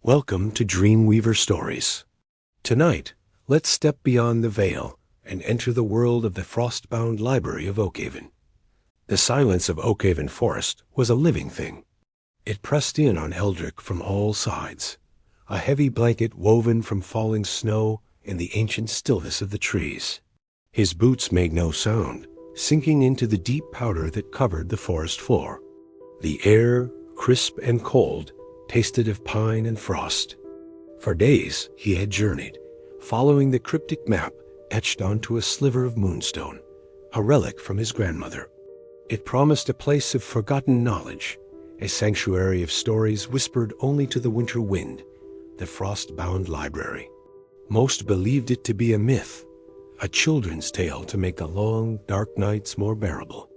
Welcome to Dreamweaver Stories. Tonight, let's step beyond the veil and enter the world of the frost-bound library of Oakhaven. The silence of Oakhaven Forest was a living thing. It pressed in on Eldrick from all sides, a heavy blanket woven from falling snow and the ancient stillness of the trees. His boots made no sound, sinking into the deep powder that covered the forest floor. The air, crisp and cold, tasted of pine and frost. For days he had journeyed, following the cryptic map etched onto a sliver of moonstone, a relic from his grandmother. It promised a place of forgotten knowledge, a sanctuary of stories whispered only to the winter wind, the frost-bound library. Most believed it to be a myth, a children's tale to make the long, dark nights more bearable.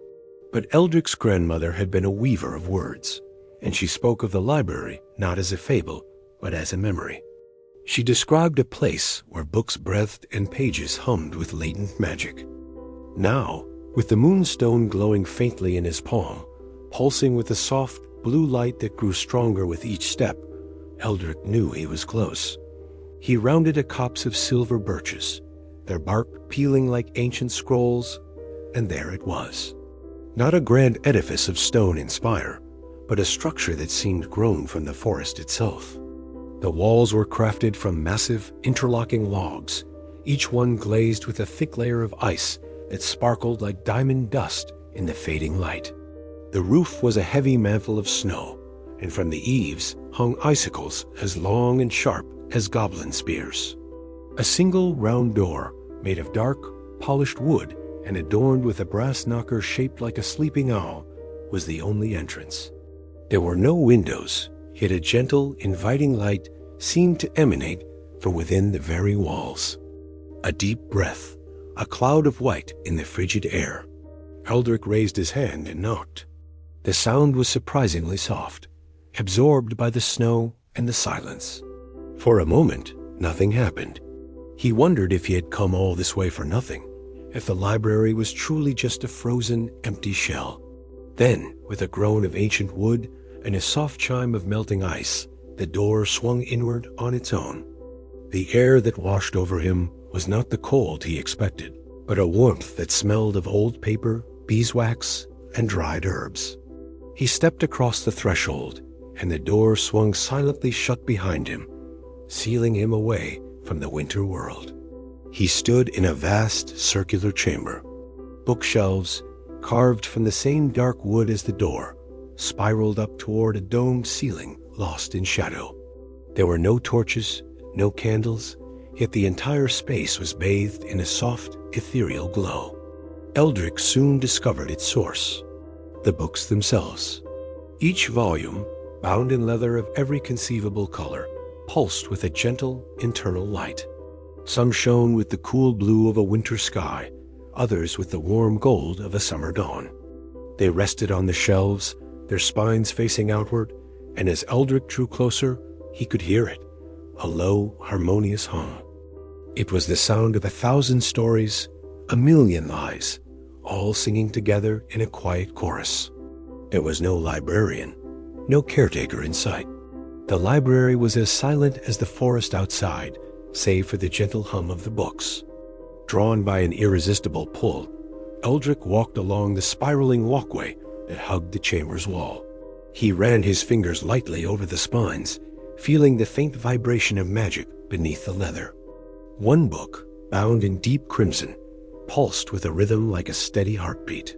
But Eldrick's grandmother had been a weaver of words, and she spoke of the library not as a fable, but as a memory. She described a place where books breathed and pages hummed with latent magic. Now, with the moonstone glowing faintly in his palm, pulsing with a soft blue light that grew stronger with each step, Eldrick knew he was close. He rounded a copse of silver birches, their bark peeling like ancient scrolls, and there it was. Not a grand edifice of stone and spire, but a structure that seemed grown from the forest itself. The walls were crafted from massive, interlocking logs, each one glazed with a thick layer of ice that sparkled like diamond dust in the fading light. The roof was a heavy mantle of snow, and from the eaves hung icicles as long and sharp as goblin spears. A single round door, made of dark, polished wood and adorned with a brass knocker shaped like a sleeping owl, was the only entrance. There were no windows, yet a gentle, inviting light seemed to emanate from within the very walls. A deep breath, a cloud of white in the frigid air. Eldrick raised his hand and knocked. The sound was surprisingly soft, absorbed by the snow and the silence. For a moment, nothing happened. He wondered if he had come all this way for nothing, if the library was truly just a frozen, empty shell. Then, with a groan of ancient wood and a soft chime of melting ice, the door swung inward on its own. The air that washed over him was not the cold he expected, but a warmth that smelled of old paper, beeswax, and dried herbs. He stepped across the threshold, and the door swung silently shut behind him, sealing him away from the winter world. He stood in a vast circular chamber. Bookshelves, carved from the same dark wood as the door, spiraled up toward a domed ceiling lost in shadow. There were no torches, no candles, yet the entire space was bathed in a soft, ethereal glow. Eldrick soon discovered its source: the books themselves. Each volume, bound in leather of every conceivable color, pulsed with a gentle, internal light. Some shone with the cool blue of a winter sky, others with the warm gold of a summer dawn. They rested on the shelves, their spines facing outward, and as Eldrick drew closer, he could hear it, a low, harmonious hum. It was the sound of 1,000 stories, 1,000,000 lies, all singing together in a quiet chorus. There was no librarian, no caretaker in sight. The library was as silent as the forest outside, save for the gentle hum of the books. Drawn by an irresistible pull, Eldrick walked along the spiraling walkway that hugged the chamber's wall. He ran his fingers lightly over the spines, feeling the faint vibration of magic beneath the leather. One book, bound in deep crimson, pulsed with a rhythm like a steady heartbeat.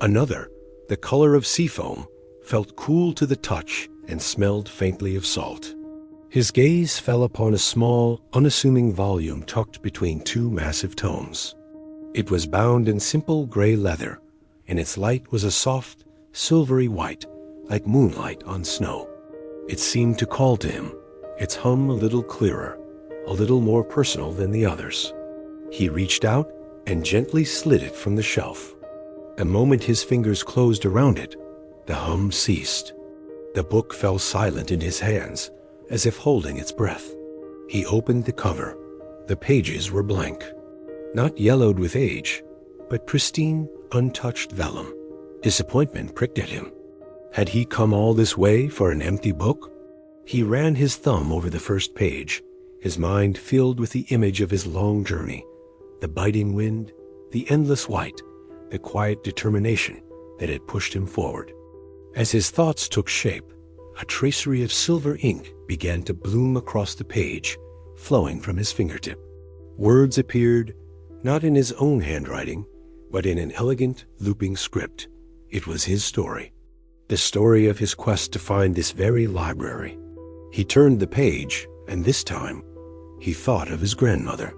Another, the color of seafoam, felt cool to the touch and smelled faintly of salt. His gaze fell upon a small, unassuming volume tucked between two massive tomes. It was bound in simple gray leather, and its light was a soft, silvery white, like moonlight on snow. It seemed to call to him, its hum a little clearer, a little more personal than the others. He reached out and gently slid it from the shelf. The moment his fingers closed around it, the hum ceased. The book fell silent in his hands, as if holding its breath. He opened the cover. The pages were blank, not yellowed with age, but pristine, untouched vellum. Disappointment pricked at him. Had he come all this way for an empty book? He ran his thumb over the first page, his mind filled with the image of his long journey, the biting wind, the endless white, the quiet determination that had pushed him forward. As his thoughts took shape, a tracery of silver ink began to bloom across the page, flowing from his fingertip. Words appeared, not in his own handwriting, but in an elegant, looping script. It was his story, the story of his quest to find this very library. He turned the page, and this time, he thought of his grandmother.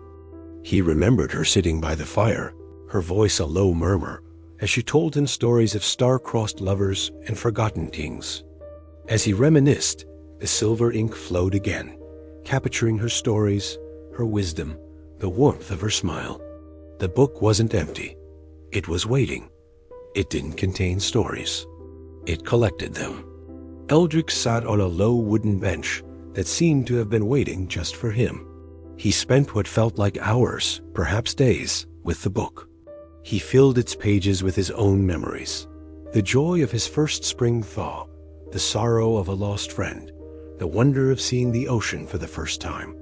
He remembered her sitting by the fire, her voice a low murmur, as she told him stories of star-crossed lovers and forgotten kings. As he reminisced, the silver ink flowed again, capturing her stories, her wisdom, the warmth of her smile. The book wasn't empty. It was waiting. It didn't contain stories. It collected them. Eldrick sat on a low wooden bench that seemed to have been waiting just for him. He spent what felt like hours, perhaps days, with the book. He filled its pages with his own memories. The joy of his first spring thaw, the sorrow of a lost friend, the wonder of seeing the ocean for the first time.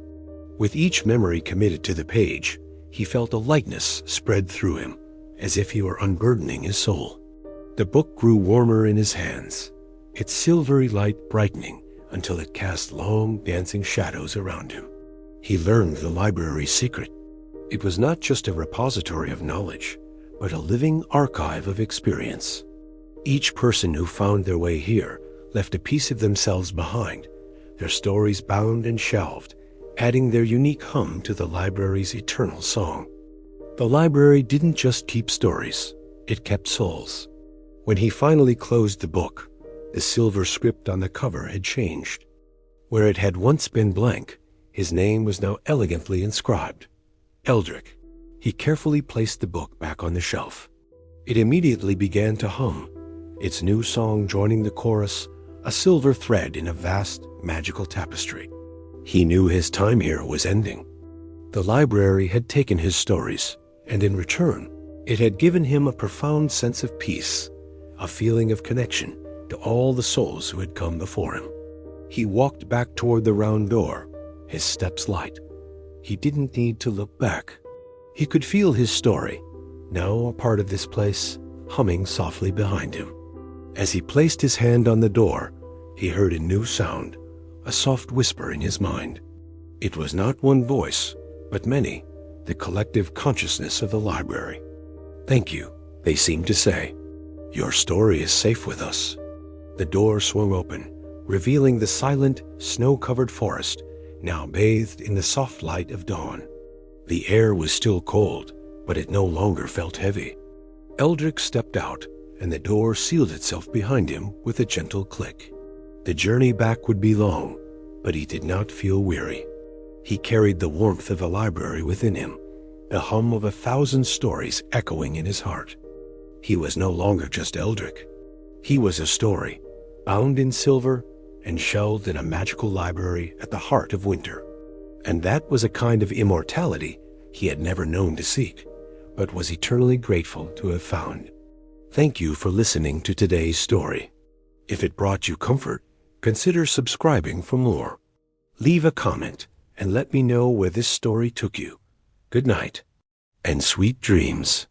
With each memory committed to the page, he felt a lightness spread through him, as if he were unburdening his soul. The book grew warmer in his hands, its silvery light brightening until it cast long, dancing shadows around him. He learned the library's secret. It was not just a repository of knowledge, but a living archive of experience. Each person who found their way here left a piece of themselves behind, their stories bound and shelved, adding their unique hum to the library's eternal song. The library didn't just keep stories, it kept souls. When he finally closed the book, the silver script on the cover had changed. Where it had once been blank, his name was now elegantly inscribed. Eldrick. He carefully placed the book back on the shelf. It immediately began to hum, its new song joining the chorus, a silver thread in a vast, magical tapestry. He knew his time here was ending. The library had taken his stories, and in return, it had given him a profound sense of peace, a feeling of connection to all the souls who had come before him. He walked back toward the round door, his steps light. He didn't need to look back. He could feel his story, now a part of this place, humming softly behind him. As he placed his hand on the door, he heard a new sound, a soft whisper in his mind. It was not one voice, but many, the collective consciousness of the library. "Thank you," they seemed to say. "Your story is safe with us." The door swung open, revealing the silent, snow-covered forest, now bathed in the soft light of dawn. The air was still cold, but it no longer felt heavy. Eldrick stepped out, and the door sealed itself behind him with a gentle click. The journey back would be long, but he did not feel weary. He carried the warmth of a library within him, the hum of 1,000 stories echoing in his heart. He was no longer just Eldrick. He was a story, bound in silver and shelved in a magical library at the heart of winter. And that was a kind of immortality he had never known to seek, but was eternally grateful to have found. Thank you for listening to today's story. If it brought you comfort, consider subscribing for more. Leave a comment and let me know where this story took you. Good night and sweet dreams.